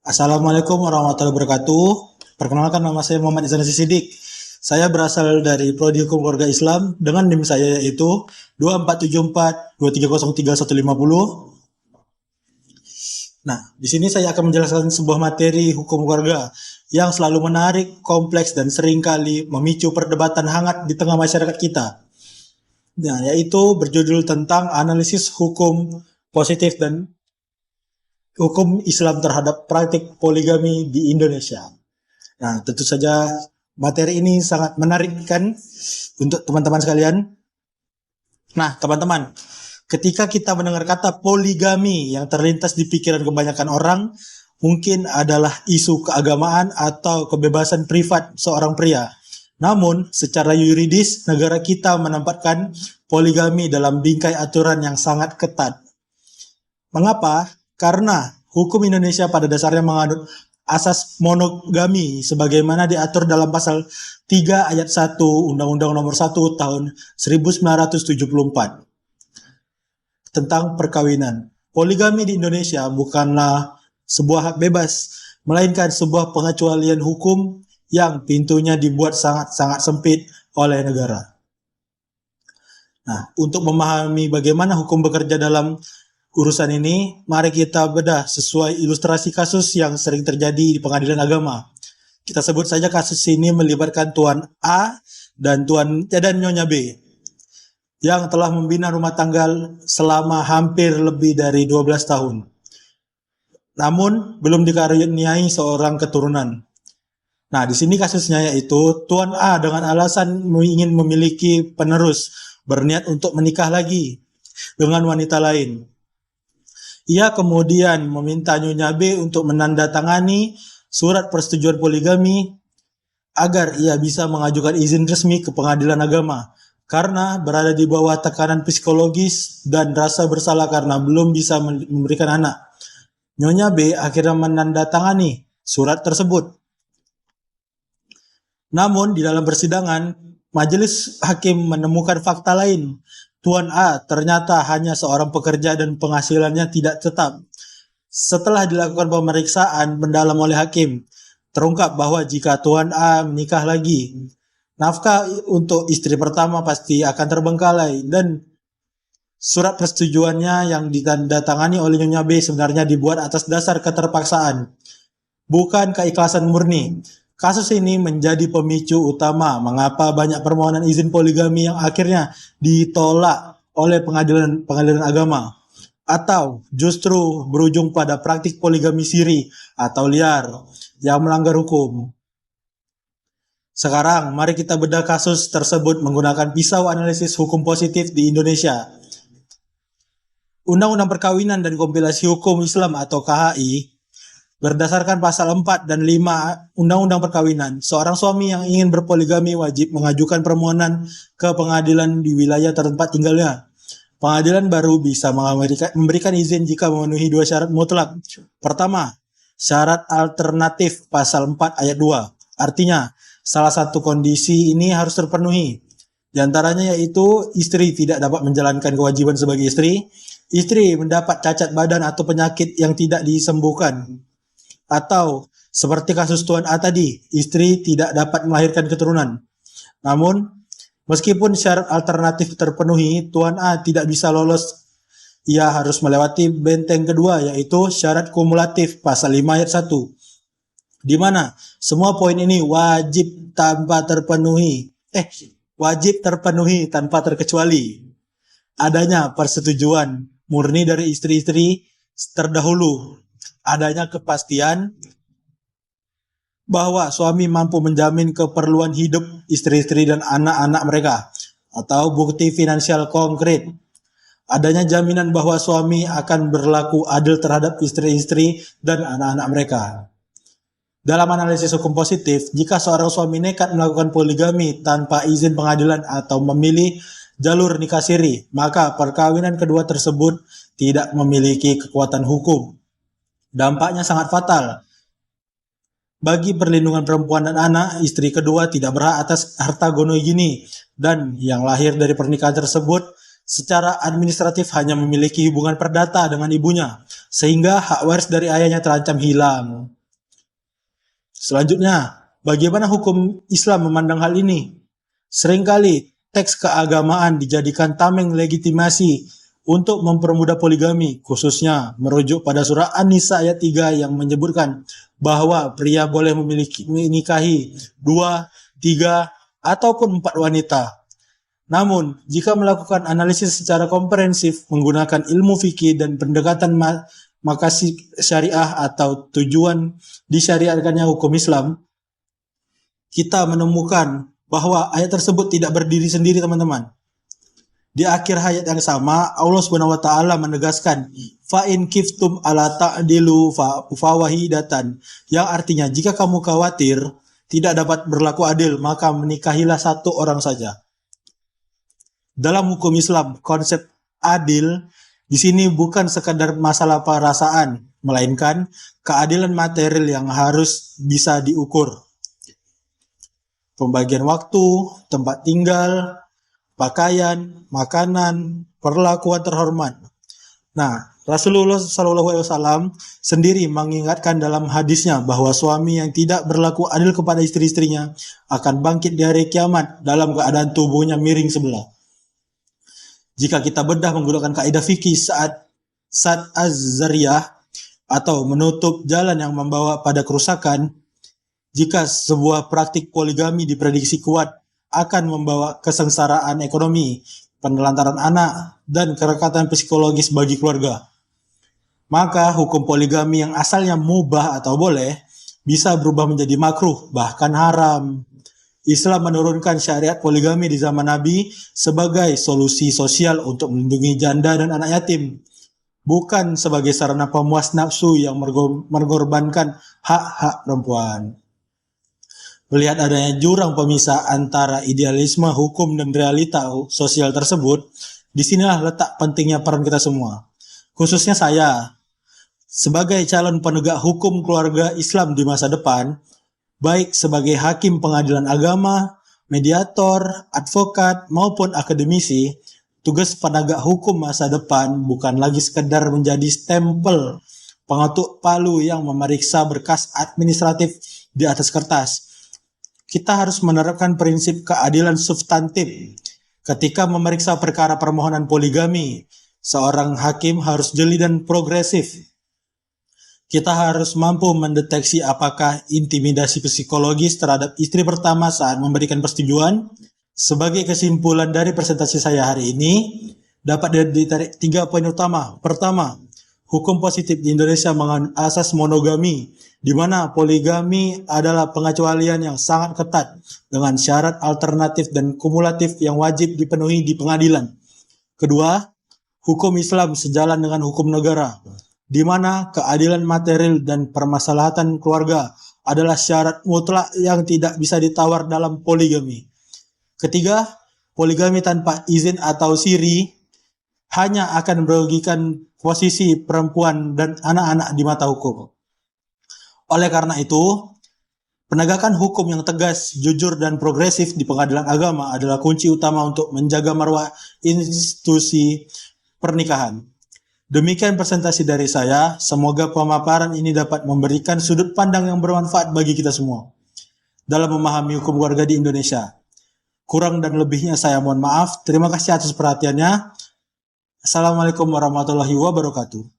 Assalamualaikum warahmatullahi wabarakatuh. Perkenalkan, nama saya Muhammad Izan Sidik. Saya berasal dari Prodi Hukum Keluarga Islam dengan NIM saya yaitu 247423031150. Nah, di sini saya akan menjelaskan sebuah materi hukum keluarga yang selalu menarik, kompleks, dan seringkali memicu perdebatan hangat di tengah masyarakat kita. Nah, yaitu berjudul tentang analisis hukum positif dan hukum Islam terhadap praktik poligami di Indonesia. Nah, tentu saja materi ini sangat menarik kan untuk teman-teman sekalian. Nah, teman-teman, ketika kita mendengar kata poligami, yang terlintas di pikiran kebanyakan orang mungkin adalah isu keagamaan atau kebebasan privat seorang pria. Namun, secara yuridis, negara kita menempatkan poligami dalam bingkai aturan yang sangat ketat. Mengapa? Karena hukum Indonesia pada dasarnya menganut asas monogami sebagaimana diatur dalam pasal 3 ayat 1 Undang-Undang Nomor 1 tahun 1974 tentang perkawinan. Poligami di Indonesia bukanlah sebuah hak bebas, melainkan sebuah pengecualian hukum yang pintunya dibuat sangat-sangat sempit oleh negara. Nah, untuk memahami bagaimana hukum bekerja dalam urusan ini, mari kita bedah sesuai ilustrasi kasus yang sering terjadi di pengadilan agama. Kita sebut saja kasus ini melibatkan Tuan A dan Nyonya B yang telah membina rumah tangga selama hampir lebih dari 12 tahun. Namun, belum dikaruniai seorang keturunan. Nah, di sini kasusnya yaitu Tuan A dengan alasan ingin memiliki penerus, berniat untuk menikah lagi dengan wanita lain. Ia kemudian meminta Nyonya B untuk menandatangani surat persetujuan poligami agar ia bisa mengajukan izin resmi ke pengadilan agama karena berada di bawah tekanan psikologis dan rasa bersalah karena belum bisa memberikan anak. Nyonya B akhirnya menandatangani surat tersebut. Namun di dalam persidangan, majelis hakim menemukan fakta lain. Tuan A ternyata hanya seorang pekerja dan penghasilannya tidak tetap. Setelah dilakukan pemeriksaan mendalam oleh hakim, terungkap bahwa jika Tuan A menikah lagi, nafkah untuk istri pertama pasti akan terbengkalai dan surat persetujuannya yang ditandatangani oleh Nyonya B sebenarnya dibuat atas dasar keterpaksaan, bukan keikhlasan murni. Kasus ini menjadi pemicu utama mengapa banyak permohonan izin poligami yang akhirnya ditolak oleh pengadilan agama atau justru berujung pada praktik poligami siri atau liar yang melanggar hukum. Sekarang mari kita bedah kasus tersebut menggunakan pisau analisis hukum positif di Indonesia. Undang-Undang Perkawinan dan Kompilasi Hukum Islam atau KHI berdasarkan pasal 4 dan 5 Undang-Undang Perkawinan, seorang suami yang ingin berpoligami wajib mengajukan permohonan ke pengadilan di wilayah tempat tinggalnya. Pengadilan baru bisa memberikan izin jika memenuhi dua syarat mutlak. Pertama, syarat alternatif pasal 4 ayat 2. Artinya, salah satu kondisi ini harus terpenuhi. Di antaranya yaitu istri tidak dapat menjalankan kewajiban sebagai istri mendapat cacat badan atau penyakit yang tidak disembuhkan. Atau seperti kasus Tuan A tadi, istri tidak dapat melahirkan keturunan. Namun, meskipun syarat alternatif terpenuhi, Tuan A tidak bisa lolos. Ia harus melewati benteng kedua, yaitu syarat kumulatif pasal 5 ayat 1. Di mana semua poin ini wajib terpenuhi tanpa terkecuali. Adanya persetujuan murni dari istri-istri terdahulu. Adanya kepastian bahwa suami mampu menjamin keperluan hidup istri-istri dan anak-anak mereka atau bukti finansial konkret. Adanya jaminan bahwa suami akan berlaku adil terhadap istri-istri dan anak-anak mereka. Dalam analisis hukum positif, jika seorang suami nekat melakukan poligami tanpa izin pengadilan atau memilih jalur nikah siri, maka perkawinan kedua tersebut tidak memiliki kekuatan hukum. Dampaknya sangat fatal. Bagi perlindungan perempuan dan anak, istri kedua tidak berhak atas harta gonogini dan yang lahir dari pernikahan tersebut secara administratif hanya memiliki hubungan perdata dengan ibunya, sehingga hak waris dari ayahnya terancam hilang. Selanjutnya, bagaimana hukum Islam memandang hal ini? Seringkali teks keagamaan dijadikan tameng legitimasi untuk mempermudah poligami, khususnya merujuk pada surah An-Nisa ayat 3 yang menyebutkan bahwa pria boleh menikahi 2, 3, ataupun 4 wanita. Namun, jika melakukan analisis secara komprehensif menggunakan ilmu fikih dan pendekatan makasih syariah atau tujuan disyariatkannya hukum Islam, kita menemukan bahwa ayat tersebut tidak berdiri sendiri, teman-teman. Di akhir ayat yang sama, Allah Subhanahu wa taala menegaskan fa in kiftum ala ta'dilu fa wahidatan, yang artinya jika kamu khawatir tidak dapat berlaku adil, maka menikahilah satu orang saja. Dalam hukum Islam, konsep adil di sini bukan sekadar masalah perasaan, melainkan keadilan material yang harus bisa diukur. Pembagian waktu, tempat tinggal, pakaian, makanan, perlakuan terhormat. Nah, Rasulullah SAW sendiri mengingatkan dalam hadisnya bahwa suami yang tidak berlaku adil kepada istri-istrinya akan bangkit di hari kiamat dalam keadaan tubuhnya miring sebelah. Jika kita bedah menggunakan kaidah fikih saat az-zariyah atau menutup jalan yang membawa pada kerusakan, jika sebuah praktik poligami diprediksi kuat akan membawa kesengsaraan ekonomi, penelantaran anak, dan kerekatan psikologis bagi keluarga, maka hukum poligami yang asalnya mubah atau boleh bisa berubah menjadi makruh, bahkan haram. Islam menurunkan syariat poligami di zaman Nabi sebagai solusi sosial untuk melindungi janda dan anak yatim, bukan sebagai sarana pemuas nafsu yang mengorbankan hak-hak perempuan. Melihat adanya jurang pemisah antara idealisme hukum dan realita sosial tersebut, disinilah letak pentingnya peran kita semua. Khususnya saya, sebagai calon penegak hukum keluarga Islam di masa depan, baik sebagai hakim pengadilan agama, mediator, advokat, maupun akademisi, tugas penegak hukum masa depan bukan lagi sekedar menjadi stempel pengetuk palu yang memeriksa berkas administratif di atas kertas. Kita harus menerapkan prinsip keadilan substantif. Ketika memeriksa perkara permohonan poligami, seorang hakim harus jeli dan progresif. Kita harus mampu mendeteksi apakah intimidasi psikologis terhadap istri pertama saat memberikan persetujuan. Sebagai kesimpulan dari presentasi saya hari ini, dapat ditarik 3 poin utama. Pertama, hukum positif di Indonesia menganut asas monogami, di mana poligami adalah pengecualian yang sangat ketat dengan syarat alternatif dan kumulatif yang wajib dipenuhi di pengadilan. Kedua, hukum Islam sejalan dengan hukum negara, di mana keadilan material dan permasalahan keluarga adalah syarat mutlak yang tidak bisa ditawar dalam poligami. Ketiga, poligami tanpa izin atau siri hanya akan merugikan posisi perempuan dan anak-anak di mata hukum. Oleh karena itu, penegakan hukum yang tegas, jujur, dan progresif di pengadilan agama adalah kunci utama untuk menjaga marwah institusi pernikahan. Demikian presentasi dari saya, semoga pemaparan ini dapat memberikan sudut pandang yang bermanfaat bagi kita semua dalam memahami hukum keluarga di Indonesia. Kurang dan lebihnya saya mohon maaf. Terima kasih atas perhatiannya. Assalamualaikum warahmatullahi wabarakatuh.